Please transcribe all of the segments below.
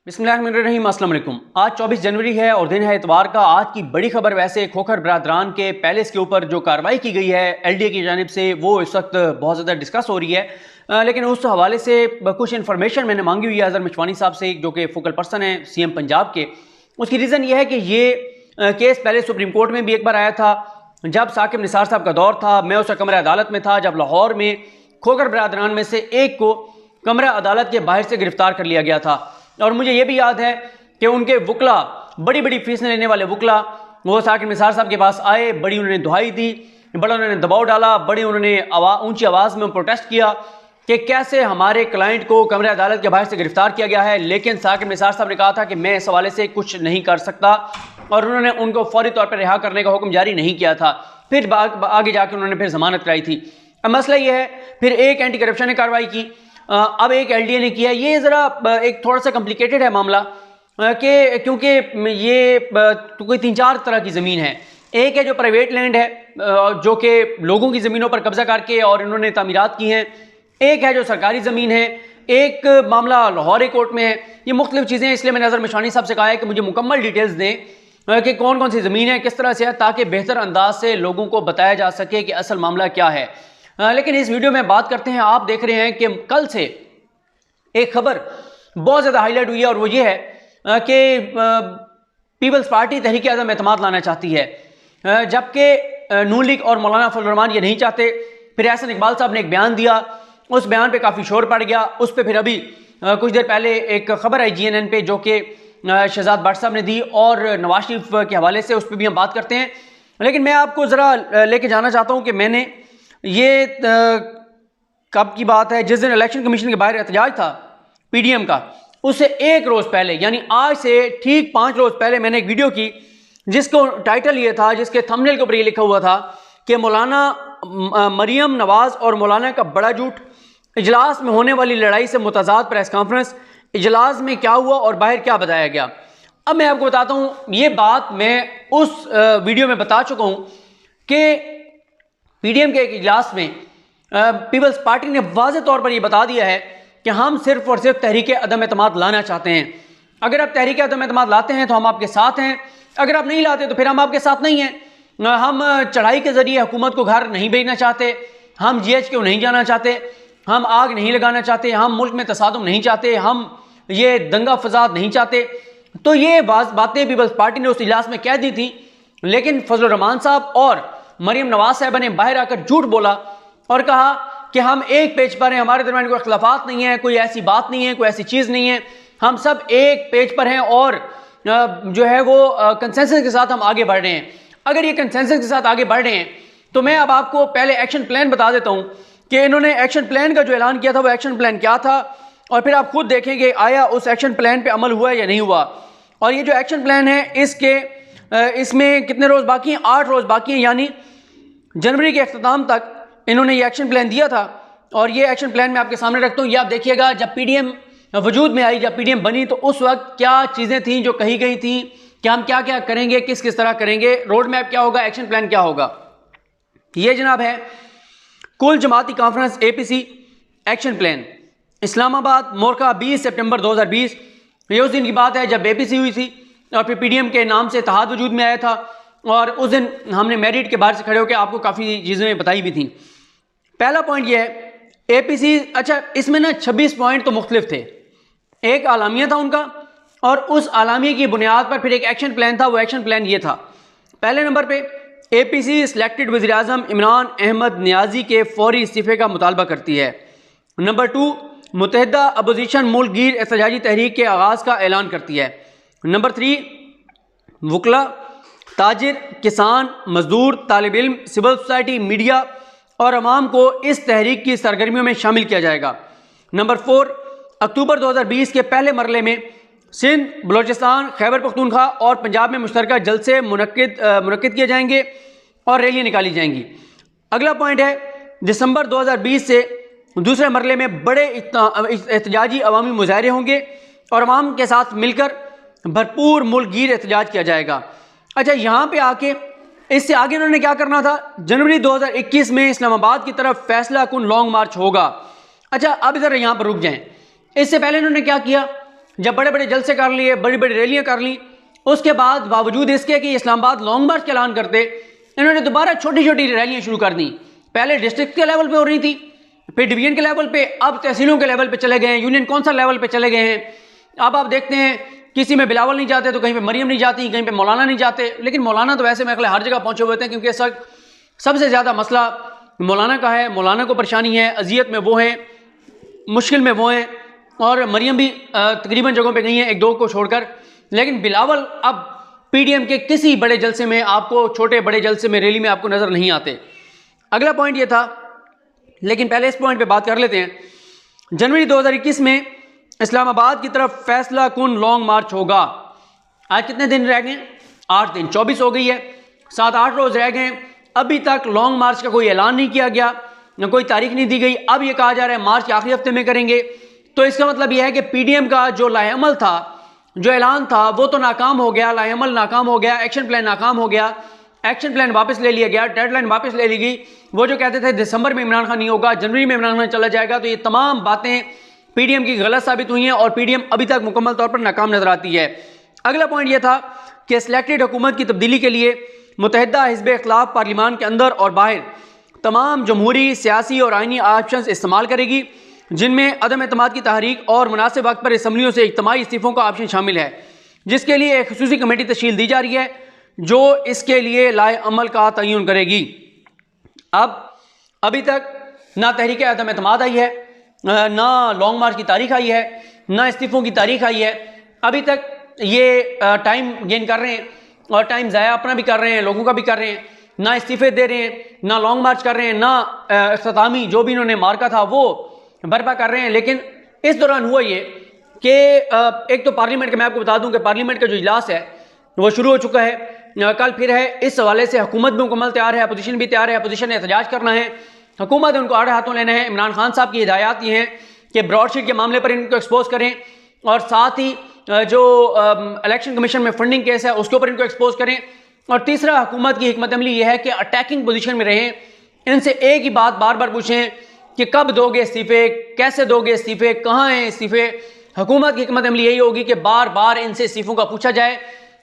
बिस्मिल्लाहिर्रहमानिर्रहीम, अस्सलाम वालेकुम। आज 24 जनवरी है और दिन है इतवार का। आज की बड़ी खबर वैसे खोखर बरादरान के पैलेस के ऊपर जो कार्रवाई की गई है एलडीए की जानिब से, वो इस वक्त बहुत ज़्यादा डिस्कस हो रही है। लेकिन उस हवाले से कुछ इन्फॉर्मेशन मैंने मांगी हुई है अजहर मिशवानी साहब से, जो कि फोकल पर्सन है सीएम पंजाब के। उसकी रीज़न ये है कि ये केस पहले सुप्रीम कोर्ट में भी एक बार आया था जब साकिब निसार साहब का दौर था। मैं उस कमरा अदालत में था जब लाहौर में खोखर बरादरान में से एक को कमरा अदालत के बाहर से गिरफ्तार कर लिया गया था। और मुझे ये भी याद है कि उनके वकला, बड़ी बड़ी फीसें लेने वाले वकला, वो साकिब निसार साहब के पास आए, बड़ी उन्होंने दुहाई दी, बड़ा उन्होंने दबाव डाला, बड़ी उन्होंने ऊंची आवाज़ में प्रोटेस्ट किया कि कैसे हमारे क्लाइंट को कमरे अदालत के बाहर से गिरफ्तार किया गया है। लेकिन साकिब निसार साहब ने कहा था कि मैं इस हवाले से कुछ नहीं कर सकता और उन्होंने उनको फौरी तौर पर रिहा करने का हुक्म जारी नहीं किया था। फिर आगे जाकर उन्होंने फिर जमानत कराई थी। अब मसला ये है, फिर एक एंटी करप्शन ने कार्रवाई की, अब एक एलडीए ने किया। ये ज़रा एक थोड़ा सा कॉम्प्लिकेटेड है मामला कि क्योंकि ये तो कोई 3-4 तरह की ज़मीन है। एक है जो प्राइवेट लैंड है, जो कि लोगों की ज़मीनों पर कब्जा करके और इन्होंने तामीरात की हैं। एक है जो सरकारी ज़मीन है। एक मामला लाहौर कोर्ट में है। ये मुख्तलिफ चीज़ें, इसलिए मैंने अजहर मिशवानी साहब से कहा है कि मुझे मुकम्मल डिटेल्स दें कि कौन कौन सी ज़मीन है, किस तरह से है, ताकि बेहतर अंदाज से लोगों को बताया जा सके कि असल मामला क्या है। लेकिन इस वीडियो में बात करते हैं। आप देख रहे हैं कि कल से एक खबर बहुत ज़्यादा हाईलाइट हुई है और वो ये है कि पीपल्स पार्टी तहरीक-ए-आज़म एतमाद लाना चाहती है, जबकि नून लीग और मौलाना फजल रहमान ये नहीं चाहते। फिर एहसन इकबाल साहब ने एक बयान दिया, उस बयान पे काफ़ी शोर पड़ गया। उस पर फिर अभी कुछ देर पहले एक खबर आई GNN पे, जो कि शहजाद भट्ट साहब ने दी, और नवाज शरीफ के हवाले से, उस पर भी हम बात करते हैं। लेकिन मैं आपको ज़रा लेके जाना चाहता हूँ कि मैंने ये कब की बात है, जिस दिन इलेक्शन कमीशन के बाहर एहतजाज था PDM का, उससे एक रोज़ पहले, यानी आज से ठीक 5 रोज़ पहले मैंने एक वीडियो की जिसको टाइटल ये था, जिसके थंबनेल के ऊपर ये लिखा हुआ था कि मौलाना मरियम नवाज और मौलाना का बड़ा झूठ, इजलास में होने वाली लड़ाई से मुतजाद प्रेस कॉन्फ्रेंस, इजलास में क्या हुआ और बाहर क्या बताया गया। अब मैं आपको बताता हूँ, ये बात मैं उस वीडियो में बता चुका हूँ कि PDM के एक इजलास में पीपल्स पार्टी ने वाज़ेह तौर पर यह बता दिया है कि हम सिर्फ और सिर्फ तहरीक-ए-अदम एतमाद लाना चाहते हैं। अगर आप तहरीक-ए-अदम एतमाद लाते हैं तो हम आपके साथ हैं, अगर आप नहीं लाते तो फिर हम आपके साथ नहीं हैं। हम चढ़ाई के ज़रिए हुकूमत को घर नहीं भेजना चाहते, हम GHQ नहीं जाना चाहते, हम आग नहीं लगाना चाहते, हम मुल्क में तसादुम नहीं चाहते, हम ये दंगा फसाद नहीं चाहते। तो ये बातें पीपल्स पार्टी ने उस इजलास में कह दी थी। लेकिन फजल रहमान साहब और मरियम नवाज साहबा ने बाहर आकर झूठ बोला और कहा कि हम एक पेज पर हैं, हमारे दरमियान कोई अख्तलाफात नहीं है, कोई ऐसी बात नहीं है, कोई ऐसी चीज़ नहीं है, हम सब एक पेज पर हैं और जो है वो कंसेंसस के साथ हम आगे बढ़ रहे हैं। अगर ये कंसेंसस के साथ आगे बढ़ रहे हैं तो मैं अब आपको पहले एक्शन प्लान बता देता हूँ कि इन्होंने एक्शन प्लान का जो ऐलान किया था वो एक्शन प्लान क्या था, और फिर आप खुद देखेंगे आया उस एक्शन प्लान पर अमल हुआ या नहीं हुआ। और ये जो एक्शन प्लान है इसमें कितने रोज़ बाकी हैं? 8 रोज़ बाकी हैं, यानी जनवरी के अख्ताम तक इन्होंने ये एक्शन प्लान दिया था। और ये एक्शन प्लान मैं आपके सामने रखता हूँ। ये आप देखिएगा, जब PDM वजूद में आई, जब PDM बनी, तो उस वक्त क्या चीज़ें थी जो कही गई थी कि हम क्या क्या करेंगे, किस किस तरह करेंगे, रोड मैप क्या होगा, एक्शन प्लान क्या होगा। ये जनाब है कुल जमाती conference APC action plan, Islamabad मोरका 20 सितंबर 2020। ये उस दिन की बात है जब APC हुई थी और फिर PDM के नाम से इत्तेहाद वजूद में आया था। और उस दिन हमने मेरिट के बाहर से खड़े होकर आपको काफ़ी चीज़ें बताई भी थी। पहला पॉइंट ये है APC, अच्छा इसमें ना 26 पॉइंट तो मुख्तलिफ थे। एक आलामिया था उनका, और उस आलामिया की बुनियाद पर फिर एक एक्शन प्लान था। वो एक्शन प्लान ये था, पहले नंबर पे APC सिलेक्टेड वज़ीर आज़म इमरान अहमद नियाज़ी के फौरी इस्तीफ़े का मुतालबा करती है। नंबर 2, मुत्तहिदा अपोजिशन मुल्क गिर एहतजाजी तहरीक के आगाज़ का ऐलान करती है। नंबर 3, वकला, ताजिर, किसान, मजदूर, तालिब इल्म, सिविल सोसाइटी, मीडिया और अवाम को इस तहरीक की सरगर्मियों में शामिल किया जाएगा। नंबर 4, अक्टूबर 2020 के पहले मरले में सिंध, बलोचिस्तान, खैबर पख्तूनख्वा और पंजाब में मुश्तरका जलसे मुनक्किद किए जाएंगे और रैलियाँ निकाली जाएंगी। अगला पॉइंट है, दिसंबर 2020 से दूसरे मरले में बड़े एहतजाजी अवामी मुजाहरे होंगे और अवाम के साथ मिलकर भरपूर मुल्क गिर एहतजाज किया जाएगा। अच्छा, यहाँ पे आके इससे आगे उन्होंने क्या करना था, जनवरी 2021 में इस्लामाबाद की तरफ फैसला कुन लॉन्ग मार्च होगा। अच्छा, अब इधर यहाँ पर रुक जाएं। इससे पहले इन्होंने क्या किया, जब बड़े बड़े जलसे कर लिए, बड़ी बड़ी रैलियां कर ली, उसके बाद बावजूद इसके कि इस्लामाबाद लॉन्ग मार्च का ऐलान करते, इन्होंने दोबारा छोटी छोटी रैलियां शुरू कर दी। पहले डिस्ट्रिक्ट के लेवल पे हो रही थी, फिर डिवीजन के लेवल पे, अब तहसीलों के लेवल पे चले गए हैं, यूनियन कौंसिल लेवल पे चले गए हैं। अब आप देखते हैं किसी में बिलावल नहीं जाते तो कहीं पे मरियम नहीं जाती, कहीं पे मौलाना नहीं जाते। लेकिन मौलाना तो वैसे मेरे ख्याल हर जगह पहुंचे हुए थे, क्योंकि सबसे ज़्यादा मसला मौलाना का है, मौलाना को परेशानी है, अजियत में वो हैं, मुश्किल में वो हैं, और मरियम भी तकरीबन जगहों पे गई हैं, एक दो को छोड़कर। लेकिन बिलावल अब पीडीएम के किसी बड़े जलसे में आपको, छोटे बड़े जलसे में, रैली में आपको नज़र नहीं आते। अगला पॉइंट ये था, लेकिन पहले इस पॉइंट पे बात कर लेते हैं। जनवरी 2021 में इस्लामाबाद की तरफ फैसला कुन लॉन्ग मार्च होगा। आज कितने दिन रह गए? 8 दिन, 24 हो गई है, 7-8 रोज रह गए। अभी तक लॉन्ग मार्च का कोई ऐलान नहीं किया गया, न कोई तारीख नहीं दी गई। अब ये कहा जा रहा है मार्च के आखिरी हफ्ते में करेंगे। तो इसका मतलब यह है कि पीडीएम का जो लाएअमल था, जो ऐलान था, वो तो नाकाम हो गया, लाएअमल नाकाम हो गया, एक्शन प्लान नाकाम हो गया, एक्शन प्लान वापस ले लिया गया, डेडलाइन वापस ले ली गई। वो जो कहते थे दिसंबर में इमरान खान नहीं होगा, जनवरी में इमरान खान चला जाएगा, तो ये तमाम बातें पीडीएम की गलत साबित हुई हैं और पीडीएम अभी तक मुकम्मल तौर पर नाकाम नजर आती है। अगला पॉइंट यह था कि सिलेक्टेड हुकूमत की तब्दीली के लिए मुत्तहिदा हिज़्ब इख्तिलाफ पार्लियामान के अंदर और बाहर तमाम जमहूरी, सियासी और आइनी ऑप्शन इस्तेमाल करेगी, जिनमें अदम एतमाद की तहरीक और मुनासिब वक्त पर असम्बलियों से इज्तिमाई इस्तीफ़ों का ऑप्शन शामिल है, जिसके लिए एक खुसूसी कमेटी तश्कील दी जा रही है जो इसके लिए लाए अमल का तयन करेगी। अभी तक ना तहरीक अदम एतमाद आई है, ना लॉन्ग मार्च की तारीख आई है, ना इस्तीफ़ों की तारीख आई है। अभी तक ये टाइम गेन कर रहे हैं और टाइम ज़ाया अपना भी कर रहे हैं, लोगों का भी कर रहे हैं। ना इस्तीफ़े दे रहे हैं, ना लॉन्ग मार्च कर रहे हैं, ना इख्तितामी जो भी इन्होंने मार्का था वो बर्पा कर रहे हैं। लेकिन इस दौरान हुआ ये कि एक तो पार्लियामेंट का, मैं आपको बता दूं कि पार्लियामेंट का जो इजलास है वो शुरू हो चुका है, कल फिर है। इस हवाले से हुकूमत भी मुकम्मल तैयार है, अपोजिशन भी तैयार है। अपोजिशन ने एहतजाज करना है, हुकूमत उनको आड़े हाथों लेना है। इमरान खान साहब की हिदायत ये हैं कि ब्रॉडशीट के मामले पर इनको एक्सपोज करें, और साथ ही जो इलेक्शन कमीशन में फंडिंग केस है उसके ऊपर इनको एक्सपोज करें। और तीसरा, हुकूमत की हिकमत अमली यह है कि अटैकिंग पोजीशन में रहें, इनसे एक ही बात बार बार पूछें कि कब दोगे इस्तीफे, कैसे दोगे इस्तीफे, कहाँ हैं इस्तीफे। हुकूमत की हिकमत अमली यही होगी कि बार बार इनसे इस्तीफों का पूछा जाए।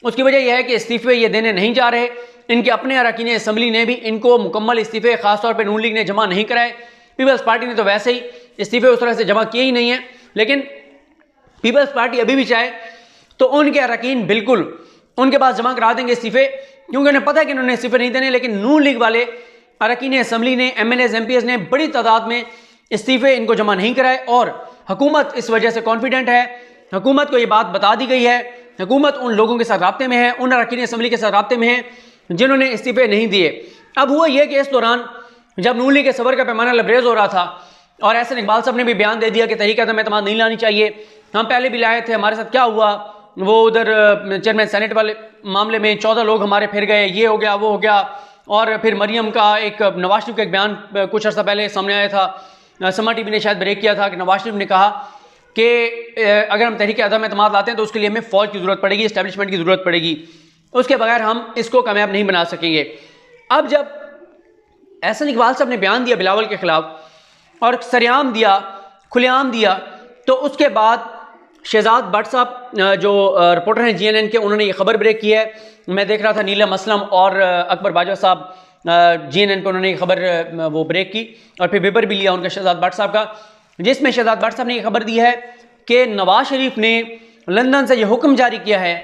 उसकी वजह यह है कि इस्तीफे ये देने नहीं जा रहे, इनके अपने अरकान असम्बली ने भी इनको मुकम्मल इस्तीफे, खासतौर पर नून लीग ने जमा नहीं कराए। पीपल्स पार्टी ने तो वैसे ही इस्तीफे उस तरह से जमा किए ही नहीं है। लेकिन पीपल्स पार्टी अभी भी चाहे तो उनके अरकान बिल्कुल उनके पास जमा करा देंगे इस्तीफे, क्योंकि उन्हें पता है कि उन्होंने इस्तीफे नहीं देने। लेकिन नून लीग वाले अरकान असम्बली ने, एमएलएज एमपीएस ने बड़ी तादाद में इस्तीफे इनको जमा नहीं कराए, और हुकूमत इस वजह से कॉन्फिडेंट है। हुकूमत को ये बात बता दी गई है, हुकूमत उन लोगों के साथ राब्ते में है, उन अरकान असम्बली के साथ राब्ते में है जिन्होंने इस्तीफे नहीं दिए। अब हुआ यह कि इस दौरान जब नून लीग के सबर का पैमाना लबरेज हो रहा था, और एहसन इकबाल साहब ने भी बयान दे दिया कि तहरीक अदम एतमाद नहीं लानी चाहिए, हम पहले भी लाए थे, हमारे साथ क्या हुआ, वो उधर चेयरमैन सेनेट वाले मामले में 14 लोग हमारे फिर गए, ये हो गया, वो हो गया। और फिर मरियम का एक, नवाज शरीफ का एक बयान कुछ अर्सा पहले सामने आया था, समा टीवी ने शायद ब्रेक किया था, कि नवाज शरीफ ने कहा कि अगर हम तहरीक अदम एतमाद लाते हैं तो उसके लिए हमें फौज की ज़रूरत पड़ेगी, इस्टेब्लिशमेंट की ज़रूरत पड़ेगी, उसके बगैर हम इसको कामयाब नहीं बना सकेंगे। अब जब एहसन इकबाल साहब ने बयान दिया बिलावल के खिलाफ और सरेआम दिया, खुलेआम दिया, तो उसके बाद शहजाद भट्ट साहब जो रिपोर्टर हैं जीएनएन के, उन्होंने ये खबर ब्रेक की है। मैं देख रहा था नीलम असलम और अकबर बाजवा साहब जीएनएन पे उन्होंने ये खबर वो ब्रेक की, और फिर पेपर भी लिया उनका शहजाद भट्ट साहब का, जिसमें शहजाद भट्ट साहब ने ये खबर दी है कि नवाज शरीफ ने लंदन से ये हुक्म जारी किया है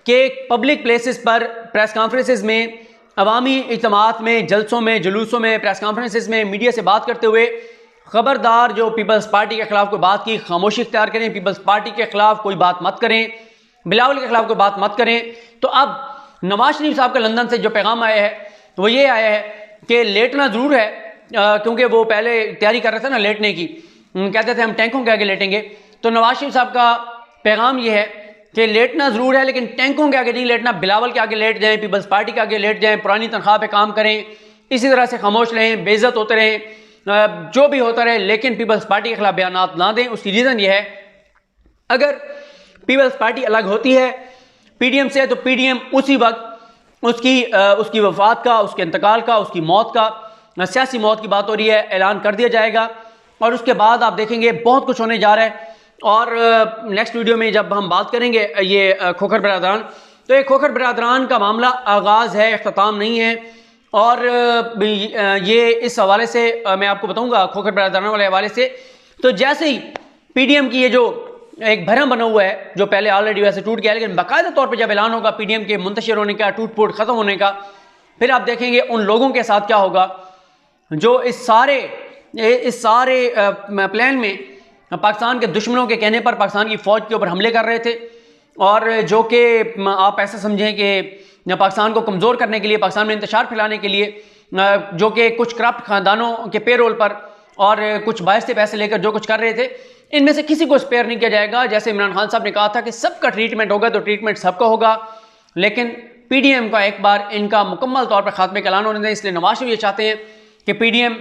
कि पब्लिक प्लेसेस पर, प्रेस कॉन्फ्रेंसेस में, अवामी इज्तिमात में, जलसों में, जुलूसों में, प्रेस कॉन्फ्रेंसेस में मीडिया से बात करते हुए खबरदार जो पीपल्स पार्टी के खिलाफ कोई बात की, खामोशी इख्तियार करें, पीपल्स पार्टी के खिलाफ कोई बात मत करें, बिलावल के खिलाफ कोई बात मत करें। तो अब नवाज शरीफ साहब का लंदन से जो पैगाम आया है वो ये आया है कि लेटना ज़रूर है, क्योंकि वो पहले तैयारी कर रहे थे ना लेटने की, कहते थे हम टैंकों के आगे लेटेंगे। तो नवाज शरीफ साहब का पैगाम ये है कि लेटना ज़रूर है, लेकिन टैंकों के आगे नहीं लेटना, बिलावल के आगे लेट जाएँ, पीपल्स पार्टी के आगे लेट जाएँ, पुरानी तनख्वाह पर काम करें, इसी तरह से खामोश रहें, बेइज्जत होते रहें, जो भी होता रहे, लेकिन पीपल्स पार्टी के खिलाफ बयानात ना दें। उसकी रीज़न ये है, अगर पीपल्स पार्टी अलग होती है पीडीएम से, तो पीडीएम उसी वक्त उसकी वफात का, उसके इंतकाल का, उसकी मौत का, सियासी मौत की बात हो रही है, ऐलान कर दिया जाएगा। और उसके बाद आप देखेंगे बहुत कुछ होने जा रहा है। और नेक्स्ट वीडियो में जब हम बात करेंगे ये खोखर बरादरान, तो ये खोखर बरादरान का मामला आगाज़ है, इख्तिताम नहीं है। और ये इस हवाले से मैं आपको बताऊंगा खोखर बरादरान वाले हवाले से। तो जैसे ही पीडीएम की ये जो एक भरम बना हुआ है, जो पहले ऑलरेडी वैसे टूट गया, लेकिन बाकायदा तौर पे जब ऐलान होगा पीडीएम के मुंतशिर होने का, टूट फूट खत्म होने का, फिर आप देखेंगे उन लोगों के साथ क्या होगा जो इस सारे प्लान में पाकिस्तान के दुश्मनों के कहने पर पाकिस्तान की फ़ौज के ऊपर हमले कर रहे थे, और जो कि आप ऐसा समझें कि पाकिस्तान को कमज़ोर करने के लिए, पाकिस्तान में इंतशार फैलाने के लिए, जो कि कुछ करप्ट ख़ानदानों के पेरोल पर और कुछ बाहर से पैसे लेकर जो कुछ कर रहे थे, इनमें से किसी को स्पेयर नहीं किया जाएगा। जैसे इमरान खान साहब ने कहा था कि सबका ट्रीटमेंट होगा, तो ट्रीटमेंट सबका होगा, लेकिन पीडीएम का एक बार इनका मुकम्मल तौर पर खात्मे का ऐलान होने दें। इसलिए नवाज शरीफ ये चाहते हैं कि पीडीएम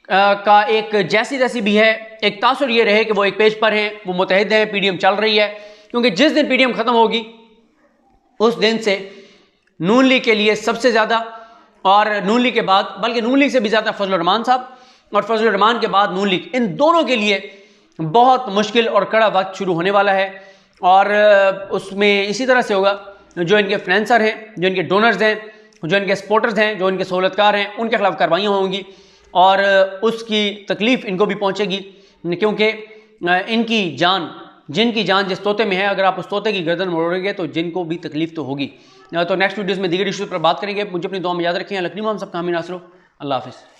का एक जैसी भी है, एक तासुर ये रहे कि वो एक पेज पर हैं, वो मुतहद हैं, पीडीएम चल रही है। क्योंकि जिस दिन पीडीएम खत्म होगी उस दिन से नून लीग के लिए सबसे ज़्यादा, और नून लीग के बाद, बल्कि नून लीग से भी ज़्यादा फजलुर रहमान साहब, और फजलुर रहमान के बाद नून लीग, इन दोनों के लिए बहुत मुश्किल और कड़ा वक्त शुरू होने वाला है। और उसमें इसी तरह से होगा, जो इनके फाइनेंसर हैं, जो इनके डोनर्स हैं, जो इनके सपोर्टर्स हैं, जो इनके सहूलतकार हैं, उनके खिलाफ कार्रवाइयाँ होंगी और उसकी तकलीफ़ इनको भी पहुँचेगी। क्योंकि इनकी जान, जिनकी जान जिस तोते में है, अगर आप उस तोते की गर्दन मोड़ोगे तो जिनको भी तकलीफ तो होगी। तो नेक्स्ट वीडियोस में दीगर इश्यूज़ पर बात करेंगे। मुझे अपनी दुआ में याद रखें। लखनी मोहम्मद सबका हामी नासरो। अल्लाह हाफ़िज़।